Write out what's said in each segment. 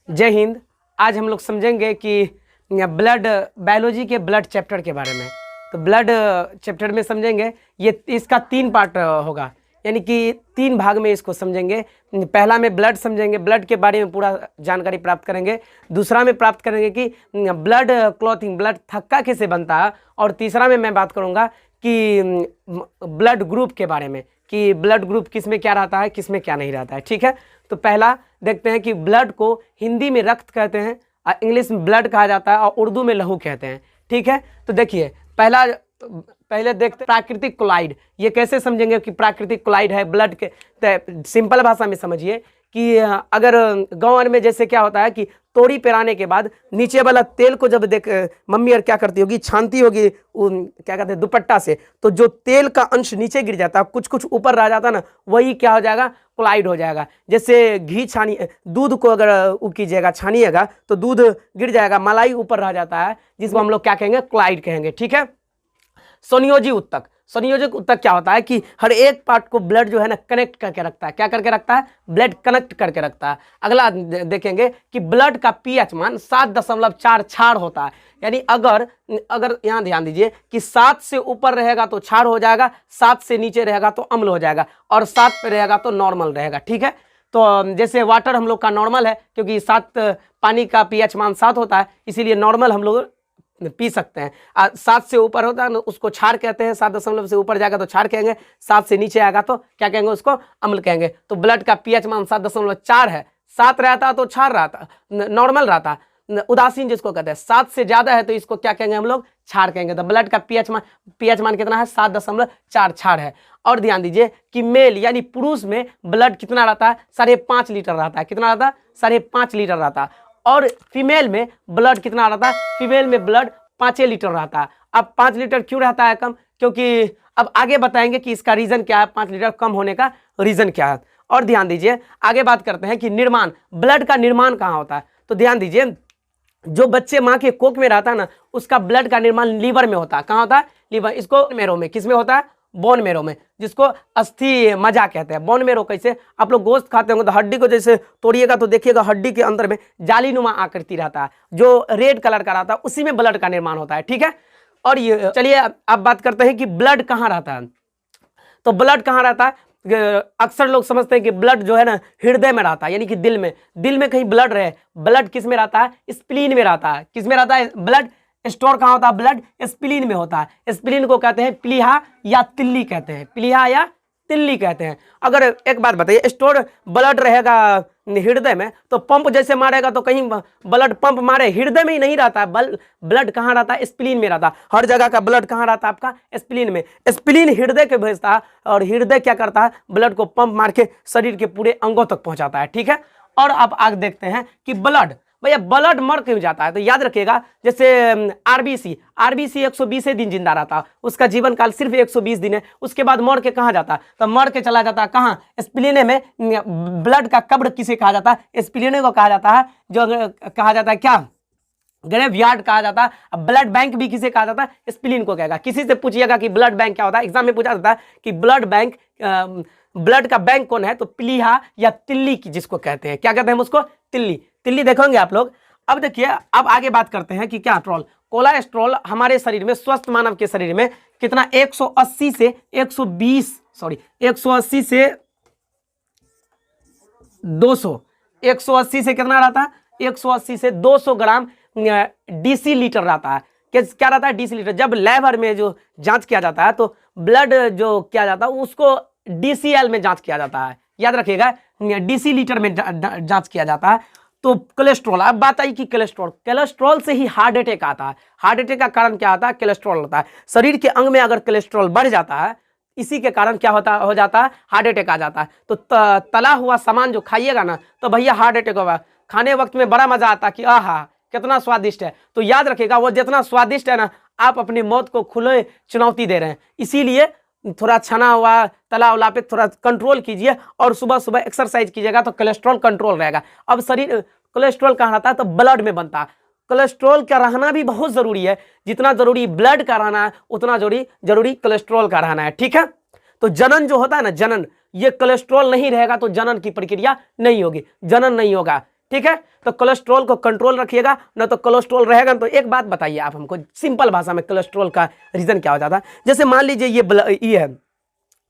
जय हिंद। आज हम लोग समझेंगे कि ब्लड बायोलॉजी के ब्लड चैप्टर के बारे में। तो ब्लड चैप्टर में समझेंगे, ये इसका 3 पार्ट होगा, यानी कि 3 भाग में इसको समझेंगे। पहला में ब्लड समझेंगे, ब्लड के बारे में पूरा जानकारी प्राप्त करेंगे। दूसरा में प्राप्त करेंगे कि ब्लड क्लॉथिंग, ब्लड थक्का कैसे बनता है। और तीसरा में मैं बात करूँगा कि ब्लड ग्रुप के बारे में, कि ब्लड ग्रुप किस में क्या रहता है, किस में क्या नहीं रहता है। ठीक है, तो पहला देखते हैं कि ब्लड को हिंदी में रक्त कहते हैं, इंग्लिश में ब्लड कहा जाता है और उर्दू में लहू कहते हैं। ठीक है, तो देखिए पहले देखते हैं प्राकृतिक कोलाइड। ये कैसे समझेंगे कि प्राकृतिक कोलाइड है ब्लड के। सिंपल भाषा में समझिए कि अगर गाँव में जैसे क्या होता है कि तोड़ी पेराने के बाद नीचे वाला तेल को जब देख मम्मी और क्या करती होगी, छानती होगी क्या कहते हैं दुपट्टा से, तो जो तेल का अंश नीचे गिर जाता है, कुछ कुछ ऊपर रह जाता है ना, वही क्या हो जाएगा, कोलाइड हो जाएगा। जैसे घी छानी, दूध को अगर वो कीजिएगा, छानिएगा तो दूध गिर जाएगा, मलाई ऊपर रह जाता है, जिसको हम लोग क्या कहेंगे, कोलाइड कहेंगे। ठीक है, संयोजी ऊतक। संयोजक ऊतक क्या होता है कि हर एक पार्ट को ब्लड जो है ना कनेक्ट करके रखता है। क्या करके रखता है? ब्लड कनेक्ट करके रखता है। अगला देखेंगे कि ब्लड का पीएच मान 7.4 क्षार होता है। यानी अगर यहाँ ध्यान दीजिए कि 7 से ऊपर रहेगा तो क्षार हो जाएगा, 7 से नीचे रहेगा तो अम्ल हो जाएगा, और 7 पे रहेगा तो नॉर्मल रहेगा। ठीक है, तो जैसे वाटर हम लोग का नॉर्मल है, क्योंकि 7 पानी का पीएच मान 7 होता है, इसीलिए नॉर्मल हम लोग पी सकते हैं। 7 से ऊपर होता है ना, उसको क्षार कहते हैं। 7 से ऊपर जाएगा तो क्षार कहेंगे, 7 से नीचे आएगा तो क्या कहेंगे, उसको अम्ल कहेंगे। तो ब्लड का पीएच मान 7.4 है। 7 रहता तो क्षार रहता, नॉर्मल रहता, उदासीन जिसको कहते हैं। 7 से ज्यादा है तो इसको क्या कहेंगे, हम लोग क्षार कहेंगे। तो ब्लड का पीएच मान कितना है, 7.4 क्षार है। और ध्यान दीजिए कि मेल यानी पुरुष में ब्लड कितना रहता है, 5.5 लीटर रहता है। कितना रहता है? 5.5 लीटर रहता है। और फीमेल में ब्लड कितना रहता है? फीमेल में ब्लड 5 लीटर रहता है। अब 5 लीटर क्यों रहता है कम? क्योंकि अब आगे बताएंगे कि इसका रीजन क्या है, 5 लीटर कम होने का रीजन क्या है। और ध्यान दीजिए, आगे बात करते हैं कि निर्माण, ब्लड का निर्माण कहाँ होता है। तो ध्यान दीजिए, जो बच्चे माँ के कोख में रहता है ना, उसका ब्लड का निर्माण लीवर में होता है। कहाँ होता है? लीवर। इसको मेरो में, किस में होता है? बोन मेरो में, जिसको अस्थि मज्जा कहते हैं। बोन मेरो कैसे? आप लोग गोश्त खाते होंगे तो हड्डी को जैसे तोड़िएगा तो देखिएगा हड्डी के अंदर में जालीनुमा आकृति रहता है, जो रेड कलर का रहता है, उसी में ब्लड का निर्माण होता है। ठीक है, और ये चलिए अब बात करते हैं कि ब्लड कहाँ रहता है। तो ब्लड कहाँ रहता है? अक्सर लोग समझते हैं कि ब्लड जो है ना हृदय में रहता है, यानी कि दिल में। दिल में कहीं ब्लड रहे। ब्लड किस में रहता है? स्प्लीन में रहता है। किस में रहता है ब्लड? स्टोर कहाँ होता है? ब्लड स्प्लीन में होता है। स्प्लीन को कहते हैं प्लीहा या तिल्ली कहते हैं। प्लीहा या तिल्ली कहते हैं। अगर एक बात बताइए, स्टोर ब्लड रहेगा हृदय में तो पंप जैसे मारेगा तो कहीं ब्लड पंप मारे, हृदय में ही नहीं रहता है। ब्लड कहाँ रहता है? स्प्लीन में रहता है। हर जगह का ब्लड कहाँ रहता है आपका? स्प्लीन में। स्प्लीन हृदय के भेजता है, और हृदय क्या करता है? ब्लड को पंप मार के शरीर के पूरे अंगों तक पहुंचाता है। ठीक है, और अब आगे देखते हैं कि ब्लड, भैया ब्लड मर क्यों जाता है? तो याद रखिएगा, जैसे आरबीसी 120 दिन जिंदा रहता है, उसका जीवन काल सिर्फ 120 दिन है। उसके बाद मर के कहाँ जाता है? तो मर के चला जाता है कहाँ? स्प्लीने में। ब्लड का कब्र किसे कहा जाता है? स्प्लीने को कहा जाता है, जो कहा जाता है क्या, ग्रेवयार्ड कहा जाता है। ब्लड बैंक भी किसे कहा जाता है? स्प्लीन को कहेगा। किसी से पूछिएगा कि ब्लड बैंक क्या होता है, एग्जाम में पूछा जाता है कि ब्लड बैंक, ब्लड का बैंक कौन है, तो प्लीहा या तिल्ली की जिसको कहते हैं। क्या कहते हैं हम उसको? तिल्ली। तिल्ली देखोगे आप लोग। अब देखिए, अब आगे बात करते हैं कि क्या ट्रोल कोलेस्ट्रॉल हमारे शरीर में, स्वस्थ मानव के शरीर में कितना? 180 से 200, 180 से कितना रहता है? 180 से 200 ग्राम डीसी लीटर रहता है। क्या रहता है? DC litre. जब लैब में जो जांच किया जाता है तो ब्लड जो किया जाता है उसको डीसीएल में जांच किया जाता है। याद रखिएगा, डीसी लीटर में जांच किया जाता है। तो कोलेस्ट्रॉल, अब बात आई कि कोलेस्ट्रॉल से ही हार्ट अटैक आता है। हार्ट अटैक का कारण क्या होता है? कोलेस्ट्रॉल होता है। शरीर के अंग में अगर कोलेस्ट्रॉल बढ़ जाता है, इसी के कारण क्या हो जाता है? हार्ट अटैक आ जाता है। तो तला हुआ सामान जो खाइएगा ना, तो भैया हार्ट अटैक होगा। खाने वक्त में बड़ा मजा आता है कि आहा कितना स्वादिष्ट है। तो याद रखिएगा, वो जितना स्वादिष्ट है ना, आप अपनी मौत को खुले चुनौती दे रहे हैं। इसीलिए थोड़ा छना हुआ तला उला पे थोड़ा कंट्रोल कीजिए, और सुबह सुबह एक्सरसाइज कीजिएगा तो कोलेस्ट्रॉल कंट्रोल रहेगा। अब शरीर कोलेस्ट्रॉल कहाँ रहता है? तो ब्लड में बनता है। कोलेस्ट्रॉल का रहना भी बहुत जरूरी है। जितना जरूरी ब्लड का रहना है, उतना जरूरी कोलेस्ट्रॉल का रहना है। ठीक है, तो जनन जो होता है ना, जनन, ये कोलेस्ट्रॉल नहीं रहेगा तो जनन की प्रक्रिया नहीं होगी, जनन नहीं होगा। ठीक है। तो कोलेस्ट्रॉल को कंट्रोल रखिएगा, न तो कोलेस्ट्रॉल रहेगा। तो एक बात बताइए आप हमको सिंपल भाषा में, कोलेस्ट्रॉल का रीजन क्या हो जाता है। जैसे मान लीजिए ये है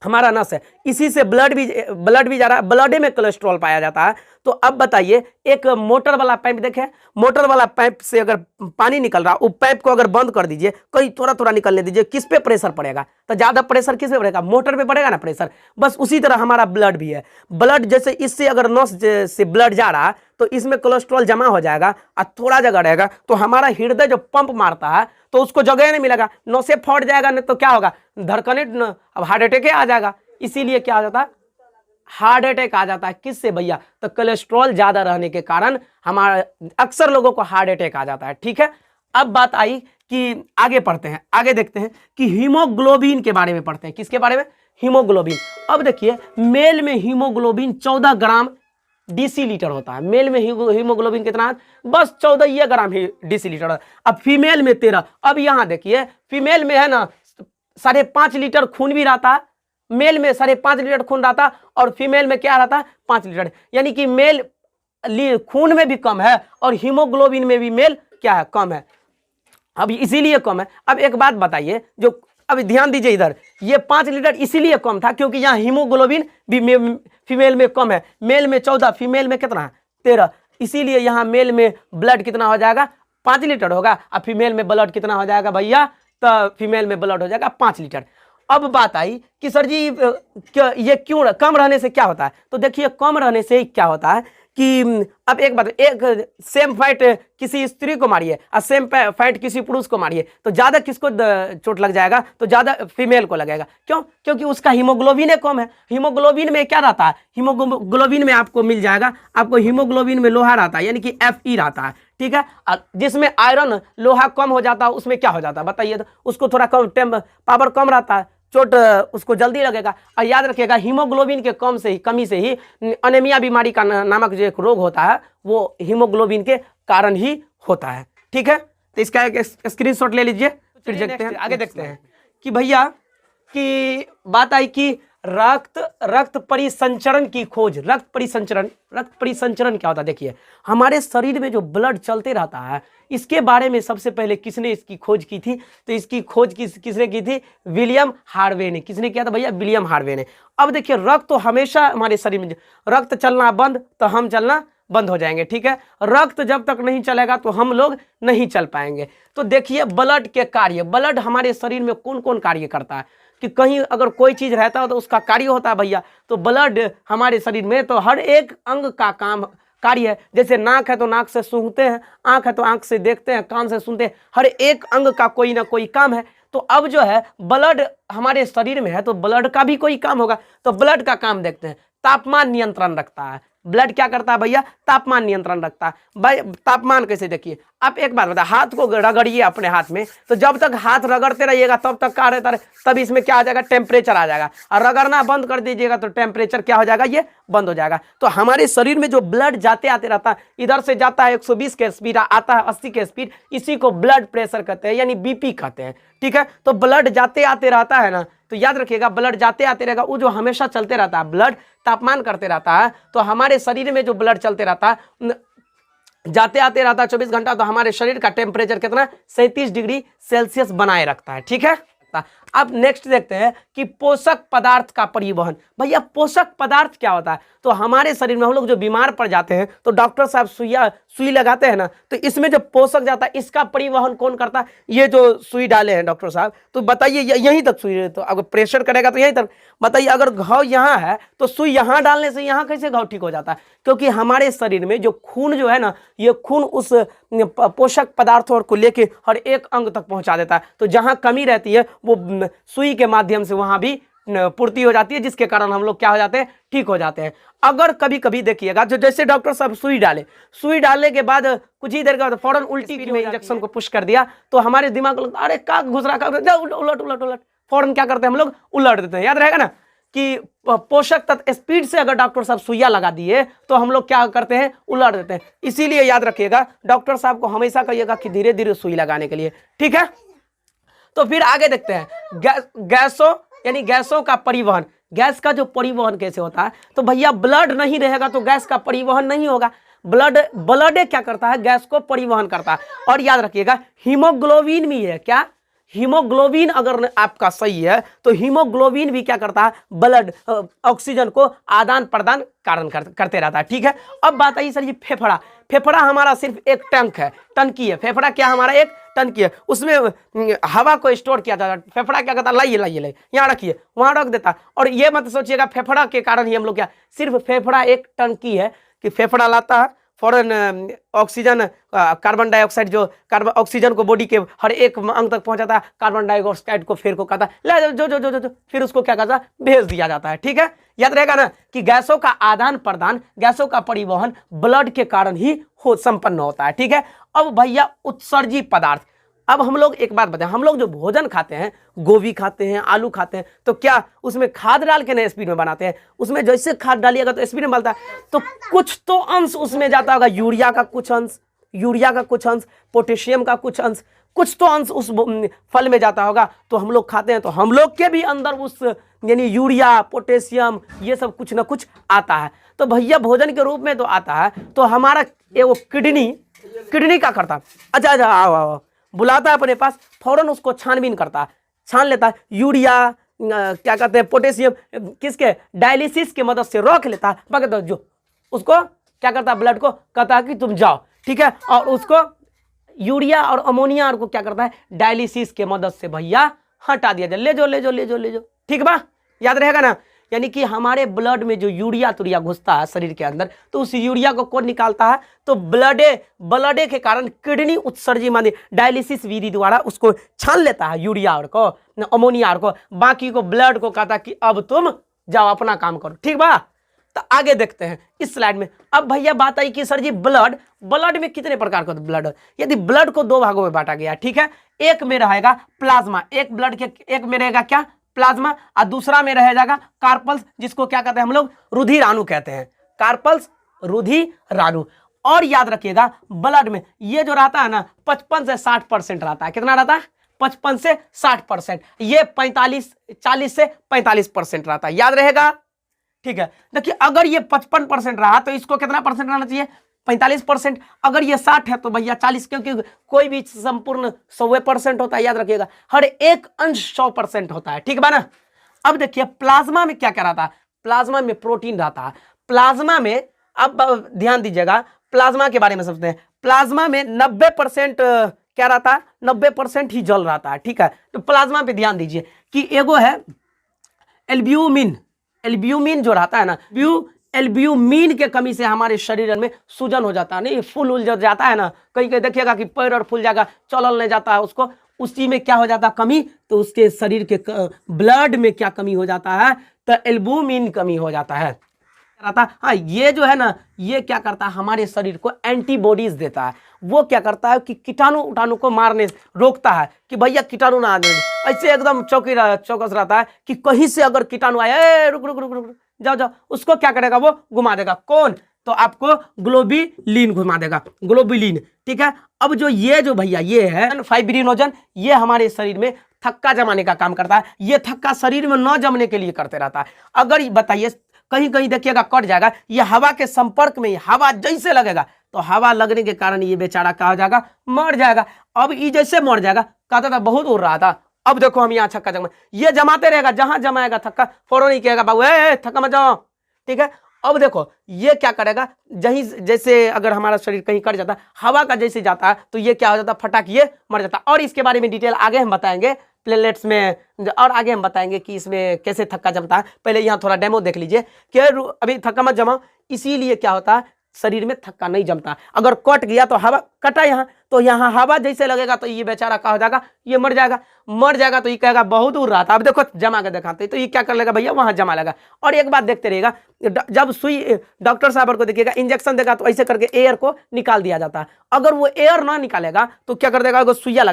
हमारा नस है, इसी से ब्लड भी जा रहा है, ब्लड में कोलेस्ट्रॉल पाया जाता है। तो अब बताइए, एक मोटर वाला पाइप देखें, मोटर वाला पाइप से अगर पानी निकल रहा, वो पाइप को अगर बंद कर दीजिए, कहीं थोड़ा थोड़ा निकलने दीजिए, किस पे प्रेशर पड़ेगा? तो ज्यादा प्रेशर किस पे पड़ेगा? मोटर पे पड़ेगा ना प्रेशर। बस उसी तरह हमारा ब्लड भी है। ब्लड जैसे इससे अगर नस से ब्लड जा रहा तो इसमें कोलेस्ट्रॉल जमा हो जाएगा और थोड़ा जगह रहेगा, तो हमारा हृदय जो पंप मारता है तो उसको जगह नहीं मिलेगा, नसें फट जाएगा, नहीं तो क्या होगा, धड़कने, अब हार्ट अटैक आ जाएगा। इसीलिए क्या हो जाता है, हार्ट अटैक आ जाता है। किससे भैया? तो कोलेस्ट्रॉल ज्यादा रहने के कारण हमारा अक्सर लोगों को हार्ट अटैक आ जाता है। ठीक है, अब बात आई कि आगे पढ़ते हैं, आगे देखते हैं कि हीमोग्लोबिन के बारे में पढ़ते हैं। किसके बारे में? हीमोग्लोबिन। अब देखिए, मेल में हीमोग्लोबिन 14 ग्राम डेसीलीटर होता है। मेल में हीमोग्लोबिन कितना है? बस 14 ग्राम ही डेसीलीटर। अब फीमेल में 13। अब यहां देखिए, फीमेल में है ना 5.5 लीटर खून भी रहता है, मेल में 5.5 लीटर खून रहता, और फीमेल में क्या रहता है? 5 लीटर। यानी कि मेल खून में भी कम है और हीमोग्लोबिन में भी मेल क्या है? कम है। अब इसीलिए कम है। अब एक बात बताइए, जो अब ध्यान दीजिए इधर, ये 5 लीटर इसीलिए कम था क्योंकि यहाँ हीमोग्लोबिन भी फीमेल में कम है। मेल में 14, फीमेल में कितना है? 13। इसीलिए यहाँ मेल में ब्लड कितना हो जाएगा? 5 लीटर होगा, और फीमेल में ब्लड कितना हो जाएगा भैया? तो फीमेल में ब्लड हो जाएगा 5 लीटर। अब बात आई कि सर जी ये क्यों कम रहने से क्या होता है? तो देखिए, कम रहने से क्या होता है कि अब एक बात, एक सेम फाइट किसी स्त्री को मारिए और सेम फाइट किसी पुरुष को मारिए, तो ज्यादा किसको चोट लग जाएगा? तो ज्यादा फीमेल को लगेगा। क्यों? क्योंकि उसका हीमोग्लोबिन कम है। हीमोग्लोबिन में क्या रहता है? हीमोग्लोबिन में आपको मिल जाएगा, आपको हीमोग्लोबिन में लोहा रहता है, यानी कि Fe रहता है। ठीक है, और जिसमें आयरन लोहा कम हो जाता है, उसमें क्या हो जाता है बताइए? तो उसको थोड़ा कम पावर कम रहता है, चोट उसको जल्दी लगेगा। और याद रखिएगा, हीमोग्लोबिन के कमी से ही अनेमिया बीमारी का नामक जो एक रोग होता है, वो हीमोग्लोबिन के कारण ही होता है। ठीक है, तो इसका एक स्क्रीनशॉट ले लीजिए, फिर देखते हैं आगे। देखते हैं कि भैया की बात आई कि रक्त परिसंचरण की खोज। रक्त परिसंचरण क्या होता है? देखिए, हमारे शरीर में जो ब्लड चलते रहता है, इसके बारे में सबसे पहले किसने इसकी खोज की थी? तो इसकी खोज किसने की थी? विलियम हार्वे ने। किसने किया था भैया? विलियम हार्वे ने। अब देखिए, रक्त तो हमेशा हमारे शरीर में, रक्त चलना बंद तो हम चलना बंद हो जाएंगे। ठीक है, रक्त जब तक नहीं चलेगा तो हम लोग नहीं चल पाएंगे। तो देखिए, ब्लड के कार्य, ब्लड हमारे शरीर में कौन कौन कार्य करता है? कि कहीं अगर कोई चीज रहता है तो उसका कार्य होता है भैया। तो ब्लड हमारे शरीर में तो हर एक अंग का कार्य है। जैसे नाक है तो नाक से सूंघते हैं, आंख है तो आंख से देखते हैं, कान से सुनते हैं, हर एक अंग का कोई ना कोई काम है। तो अब जो है ब्लड हमारे शरीर में है, तो ब्लड का भी कोई काम होगा। तो ब्लड का काम देखते हैं, तापमान नियंत्रण रखता है। ब्लड क्या करता है भैया? तापमान नियंत्रण रखता है। भाई तापमान कैसे? देखिए, आप एक बात बता, हाथ को रगड़िए अपने हाथ में, तो जब तक हाथ रगड़ते रहिएगा तब तक क्या रहता है? तब इसमें क्या आ जाएगा? टेम्परेचर आ जाएगा। और रगड़ना बंद कर दीजिएगा तो टेम्परेचर क्या हो जाएगा? ये बंद हो जाएगा। तो हमारे शरीर में जो ब्लड जाते आते रहता है, इधर से जाता है 120 के स्पीड, आता है 80 के स्पीड, इसी को ब्लड प्रेशर कहते हैं, यानी बीपी कहते हैं। ठीक है, तो ब्लड जाते आते रहता है ना, तो याद रखिएगा, ब्लड जाते आते रहेगा, वो जो हमेशा चलते रहता है, ब्लड तापमान करते रहता है। तो हमारे शरीर में जो ब्लड चलते रहता है, जाते आते रहता है 24 घंटा, तो हमारे शरीर का टेम्परेचर कितना? 37 डिग्री सेल्सियस बनाए रखता है। ठीक है, अब नेक्स्ट देखते हैं कि पोषक पदार्थ का परिवहन। भैया पोषक पदार्थ क्या होता है? तो हमारे शरीर में हम लोग जो बीमार पड़ जाते हैं तो डॉक्टर साहब सुई लगाते हैं ना, तो इसमें जो पोषक जाता है, इसका परिवहन कौन करता है? ये जो सुई डाले हैं डॉक्टर साहब, तो बताइए यहीं तक सुई, तो अगर प्रेशर करेगा तो यहीं तक। बताइए, अगर घाव यहाँ है तो सुई यहाँ डालने से यहाँ कैसे घाव ठीक हो जाता है? क्योंकि हमारे शरीर में जो खून जो है ना, ये खून उस पोषक पदार्थों को लेके हर एक अंग तक पहुंचा देता है। तो जहां कमी रहती है वो सुई के माध्यम से वहां भी पूर्ति हो जाती है, जिसके कारण हम लोग क्या हो जाते हैं? ठीक हो जाते हैं। अगर कभी कभी देखिएगा, जो जैसे डॉक्टर साहब सुई डालने के बाद कुछ ही देर के बाद फौरन उल्टी में इंजेक्शन को पुश कर दिया, तो हमारे दिमाग में अरे का घुस रहा, उलट फौरन क्या करते हैं हम लोग? उलट देते हैं। याद रहेगा ना कि पोषक तत्व स्पीड से अगर डॉक्टर साहब सुइया लगा दिए तो हम लोग क्या करते हैं? उलट देते हैं। इसीलिए याद रखिएगा, डॉक्टर साहब को हमेशा कहिएगा कि धीरे धीरे सुई लगाने के लिए। ठीक है, तो फिर आगे देखते हैं गैसों, यानी गैसों का परिवहन। गैस का जो परिवहन कैसे होता है? तो भैया ब्लड नहीं रहेगा तो गैस का परिवहन नहीं होगा। ब्लड ब्लड क्या करता है, गैस को परिवहन करता है। और याद रखिएगा हीमोग्लोबिन भी है, क्या हीमोग्लोबिन अगर आपका सही है तो हीमोग्लोबिन भी क्या करता है, ब्लड ऑक्सीजन को आदान प्रदान करते रहता है। ठीक है, अब बात आई सर ये फेफड़ा, फेफड़ा हमारा सिर्फ एक टंक है, टंकी है। फेफड़ा क्या हमारा एक टंकी है, उसमें हवा को स्टोर किया जाता है। फेफड़ा क्या करता है, लाइए यहाँ रखिए, वहां रख देता। और ये मत सोचिएगा फेफड़ा के कारण ही हम लोग क्या, सिर्फ फेफड़ा एक टंकी है कि फेफड़ा लाता है फौरन ऑक्सीजन, कार्बन डाइऑक्साइड जो कार्बन ऑक्सीजन को बॉडी के हर एक अंग तक पहुंचाता है, कार्बन डाइऑक्साइड को फिर को कहता है ले जो फिर उसको क्या करता है, भेज दिया जाता है। ठीक है, याद रहेगा ना कि गैसों का आदान प्रदान, गैसों का परिवहन ब्लड के कारण ही संपन्न होता है। ठीक है, अब भैया उत्सर्जी पदार्थ, अब हम लोग एक बात बताएं, हम लोग जो भोजन खाते हैं, गोभी खाते हैं, आलू खाते हैं, तो क्या उसमें खाद डाल के नए स्पीड में बनाते हैं? उसमें जैसे खाद डालिएगा तो स्पीड में बनता है, तो कुछ तो अंश उसमें जाता होगा, यूरिया का कुछ अंश, पोटेशियम का कुछ तो अंश उस फल में जाता होगा। तो हम लोग खाते हैं तो हम लोग के भी अंदर उस यानी यूरिया, पोटेशियम ये सब कुछ ना कुछ आता है। तो भैया भोजन के रूप में तो आता है, तो हमारा वो किडनी क्या करता है, अच्छा आओ बुलाता है अपने पास, फौरन उसको छानबीन करता है, छान लेता है, यूरिया क्या कहते हैं, पोटेशियम किसके डायलिसिस के मदद से रख लेता है, बगैर जो उसको क्या करता है, ब्लड को कहता है कि तुम जाओ। ठीक है, और उसको यूरिया और अमोनिया को क्या करता है, डायलिसिस के मदद से भैया हटा दिया जाए, ले जो। ठीक बा, याद रहेगा ना। यानी कि हमारे ब्लड में जो यूरिया घुसता है शरीर के अंदर, तो उस यूरिया को कौन निकालता है, तो ब्लडे के कारण किडनी उत्सर्जी माने डायलिसिस विधि द्वारा उसको छान लेता है, यूरिया और को, अमोनिया और को, बाकी को ब्लड को कहता है कि अब तुम जाओ अपना काम करो। ठीक बा, तो आगे देखते हैं इस स्लाइड में। अब भैया बात आई कि सर जी ब्लड में कितने प्रकार का ब्लड, यदि ब्लड को दो भागों में बांटा गया। ठीक है, एक में रहेगा प्लाज्मा, एक ब्लड के एक में रहेगा क्या, प्लाज्मा, और दूसरा में रह जाएगा कार्पल्स, जिसको क्या कहते हैं हम लोग, रुधिराणु कहते हैं, कार्पल्स रुधिराणु। और याद रखिएगा ब्लड में ये जो रहता है ना 55 से 60% रहता है, कितना रहता है, 55 से 60%, ये 40 से 45% रहता है, याद रहेगा। ठीक है, देखिए अगर ये 55% रहा तो इसको कितना परसेंट रहना चाहिए, 45%। अगर ये 60 है तो भैया 40, क्योंकि कोई भी संपूर्ण 100% होता है, याद रखिएगा हर एक अंश 100% होता है। ठीक है ना। अब देखिए प्लाज्मा में क्या क्या रहता है, प्लाज्मा में प्रोटीन रहता है, प्लाज्मा में अब ध्यान दीजिएगा, प्लाज्मा के बारे में समझते हैं। प्लाज्मा में 90% क्या रहता है, 90% ही जल रहता है। ठीक है, तो प्लाज्मा पे ध्यान दीजिए कि एगो है एल्ब्यूमिन जो रहता है ना, एल्ब्यूमिन के कमी से हमारे शरीर में सूजन हो जाता है, नहीं फूल उल जाता है ना, कहीं कहीं देखिएगा कि पैर और फूल जाएगा, चलल नहीं जाता है उसको, उसी में क्या हो जाता है कमी, तो उसके शरीर के ब्लड में क्या कमी हो जाता है, तो एल्ब्यूमिन कमी हो जाता है। हाँ, ये जो है ना, ये क्या करता है, हमारे शरीर को एंटीबॉडीज देता है। वो क्या करता है कि कीटाणु को मारने रोकता है, कि भैया कीटाणु ना आने, ऐसे एकदम चौकस रहता है कि कहीं से अगर कीटाणु आया, रुक जाओ, उसको क्या करेगा, वो घुमा देगा, कौन, तो आपको ग्लोबुलिन घुमा देगा, ग्लोबुलिन। ठीक है, अब जो भैया ये है फाइब्रिनोजन, ये हमारे शरीर में थक्का जमाने का काम करता है, ये थक्का शरीर में न जमने के लिए करते रहता है। अगर बताइए कहीं कहीं देखिएगा कट जाएगा, ये हवा के संपर्क में, हवा जैसे लगेगा तो हवा लगने के कारण ये बेचारा क्या हो जाएगा, मर जाएगा। अब ये जैसे मर जाएगा, कहता था बहुत उड़ रहा था, अब देखो हम यहाँ थक्का जमा, ये जमाते रहेगा, जहां जमाएगा थक्का फौरन ही कहेगा बाबू थक्का मत जाओ। ठीक है, अब देखो ये क्या करेगा, जैसे अगर हमारा शरीर कहीं कट जाता है, हवा का जैसे जाता है तो ये क्या हो जाता है, फटाक ये मर जाता है। और इसके बारे में डिटेल आगे हम बताएंगे प्लेटलेट्स में, और आगे हम बताएंगे कि इसमें कैसे थक्का जमता है। पहले यहाँ थोड़ा डेमो देख लीजिए कि अभी थक्का मत जमाओ, इसीलिए क्या होता है शरीर में थक्का नहीं जमता। अगर कट गया तो हवा कटा यहाँ, तो यहाँ हवा जैसे लगेगा तो ये बेचारा क्या हो जाएगा, ये मर जाएगा। तो ये कहेगा बहुत दूर रहा था, अब देखो जमा के दिखाते, तो ये क्या कर लेगा भैया, वहां जमा लेगा। और एक बात देखते रहेगा, जब सुई डॉक्टर साहब को देखिएगा इंजेक्शन देगा तो ऐसे करके एयर को निकाल दिया जाता है। अगर वो एयर ना निकालेगा तो क्या कर देगा, अगर सुइया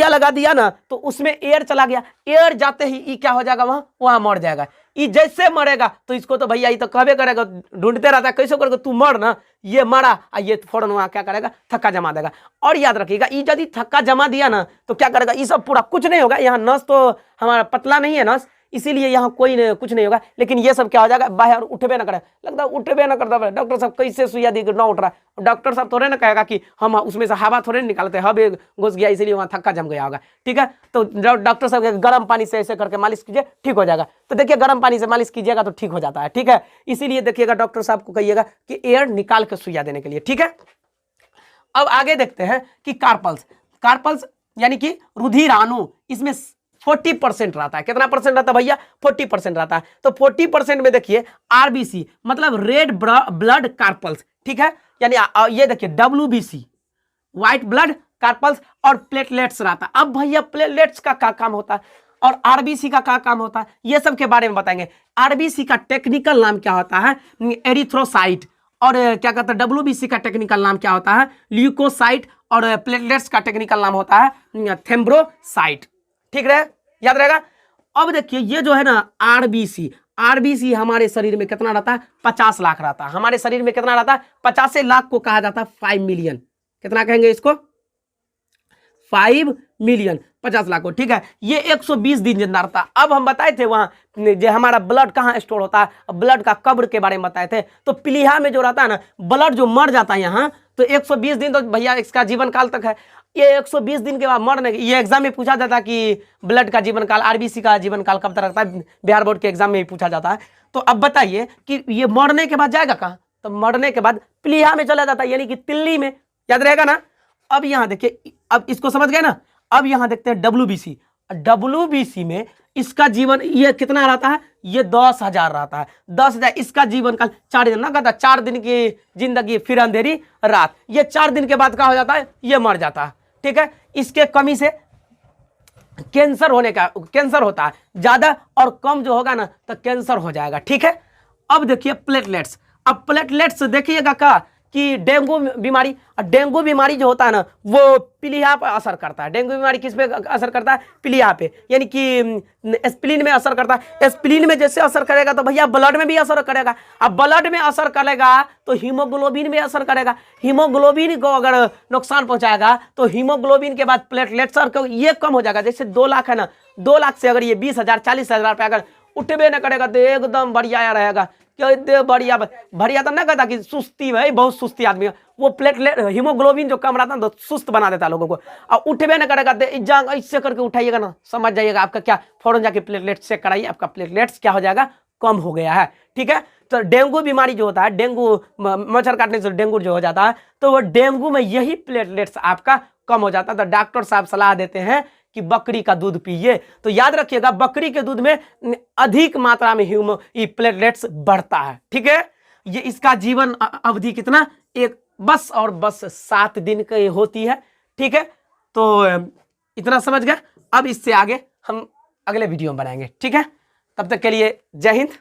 लगा दिया ना, तो उसमें एयर चला गया, एयर जाते ही ये क्या हो जाएगा, वहां मर जाएगा। ये जैसे मरेगा तो इसको तो भैया ये तो कहबे करेगा, ढूंढते रहता है कैसे करके तू मर ना, ये मरा, ये फौरन वहां क्या करेगा, थक्का जमा देगा। और याद रखिएगा ये यदि थक्का जमा दिया ना तो क्या करेगा, ये सब पूरा कुछ नहीं होगा, यहाँ नस तो हमारा पतला नहीं है नस, इसीलिए यहाँ कुछ नहीं होगा। लेकिन ये सब क्या हो जाएगा, बाहर उठबे ना करे, लगता है उठबे ना करता, डॉक्टर साहब कैसे सुइया दी ना उठ रहा है, डॉक्टर साहब थोड़े ना कहेगा कि हम उसमें से हवा थोड़े निकालते, हवा घुस गया इसीलिए वहाँ थक्का जम गया होगा। ठीक है, तो डॉक्टर साहब गर्म पानी से ऐसे करके मालिश कीजिए, ठीक हो जाएगा। तो देखिए गर्म पानी से मालिश कीजिएगा तो ठीक हो जाता है। ठीक है, इसीलिए देखिएगा डॉक्टर साहब को कहिएगा कि एयर निकाल के सुइया देने के लिए। ठीक है, अब आगे देखते हैं कि कार्पल्स, कार्पल्स यानी कि रुधिराणु, इसमें 40% रहता है। कितना परसेंट रहता है भैया, 40% रहता है। तो 40% में देखिए आरबीसी मतलब रेड ब्लड कार्पल्स, ठीक है, यानी ये देखिए डब्ल्यूबीसी व्हाइट ब्लड कार्पल्स और प्लेटलेट्स रहता है। अब भैया प्लेटलेट्स का क्या काम होता है और आरबीसी का क्या काम होता है, ये सब के बारे में बताएंगे। आरबीसी का टेक्निकल नाम क्या होता है, एरिथ्रोसाइट, और क्या कहते हैं डब्ल्यूबीसी का टेक्निकल नाम क्या होता है, ल्यूकोसाइट, और प्लेटलेट्स का टेक्निकल नाम होता है थ्रोम्बोसाइट। ठीक रहे, याद रहेगा। अब देखिए ये जो है ना आरबीसी, आरबीसी हमारे शरीर में कितना रहता है, 50 लाख रहता है। हमारे शरीर में कितना रहता है, 50 लाख को कहा जाता है 5 मिलियन। कितना कहेंगे इसको, 5 मिलियन, 50 लाख को। ठीक है, ये 120 दिन जिंदा रहता है। अब हम बताए थे वहां जो हमारा ब्लड कहाँ स्टोर होता है, ब्लड का कब्र के बारे में बताए थे। तो पीलिया में जो रहता है ना ब्लड जो मर जाता है यहाँ, तो 120 दिन तो भैया इसका जीवन काल तक है। ये 120 दिन के बाद मरने, ये एग्जाम में पूछा जाता है कि ब्लड का जीवन काल, आरबीसी का जीवन काल कब तक रहता है, बिहार बोर्ड के एग्जाम में भी पूछा जाता है। तो अब बताइए कि ये मरने के बाद जाएगा कहाँ, तो मरने के बाद पीलिया में चला जाता है, यानी कि तिल्ली में, याद रहेगा ना। अब यहाँ देखिए, अब इसको समझ गए ना। अब यहाँ देखते हैं डब्ल्यूबीसी, डब्ल्यूबीसी में इसका जीवन ये कितना रहता है, ये 10,000 रहता है, 10,000। इसका जीवन काल 4 दिन ना कहता, 4 दिन की जिंदगी फिर अंधेरी रात। ये 4 दिन के बाद क्या हो जाता है, ये मर जाता है। ठीक है, इसके कमी से कैंसर होता है ज्यादा, और कम जो होगा ना तो कैंसर हो जाएगा। ठीक है, अब देखिए प्लेटलेट्स, अब प्लेटलेट्स देखिएगा क्या कि डेंगू बीमारी जो होता है ना वो पीलिया पर असर करता है। डेंगू बीमारी किस पे असर करता है, पीलिया पे, यानी कि स्प्लीन में असर करता है। स्प्लीन में जैसे असर करेगा तो भैया ब्लड में भी असर करेगा। अब ब्लड में असर करेगा तो हीमोग्लोबिन में असर करेगा। हीमोग्लोबिन को अगर नुकसान पहुंचाएगा तो हीमोग्लोबिन के बाद प्लेटलेट्स ये कम हो जाएगा। जैसे 2 लाख है ना, 2 लाख से अगर ये 20,000 40,000 पे अगर उठबे न करेगा तो एकदम बढ़िया रहेगा। क्या बढ़िया तो ना कहता कि सुस्ती भाई, बहुत सुस्ती आदमी है, वो प्लेटलेट हीमोग्लोबिन जो कम रहता है तो सुस्त बना देता है लोगों को। और उठबे ना करेगा तो ऐसे करके उठाइएगा ना, समझ जाइएगा आपका क्या, फौरन जाके प्लेटलेट चेक कराइए, आपका प्लेटलेट्स क्या हो जाएगा, कम हो गया है। ठीक है, तो डेंगू बीमारी जो होता है, डेंगू मच्छर काटने से डेंगू जो हो जाता है, तो वो डेंगू में यही प्लेटलेट्स आपका कम हो जाता है। तो डॉक्टर साहब सलाह देते हैं कि बकरी का दूध पीजिए। तो याद रखिएगा बकरी के दूध में अधिक मात्रा में प्लेटलेट्स बढ़ता है। ठीक है, ये इसका जीवन अवधि कितना, एक बस 7 दिन की होती है। ठीक है, तो इतना समझ गए। अब इससे आगे हम अगले वीडियो में बनाएंगे। ठीक है, तब तक के लिए जय हिंद।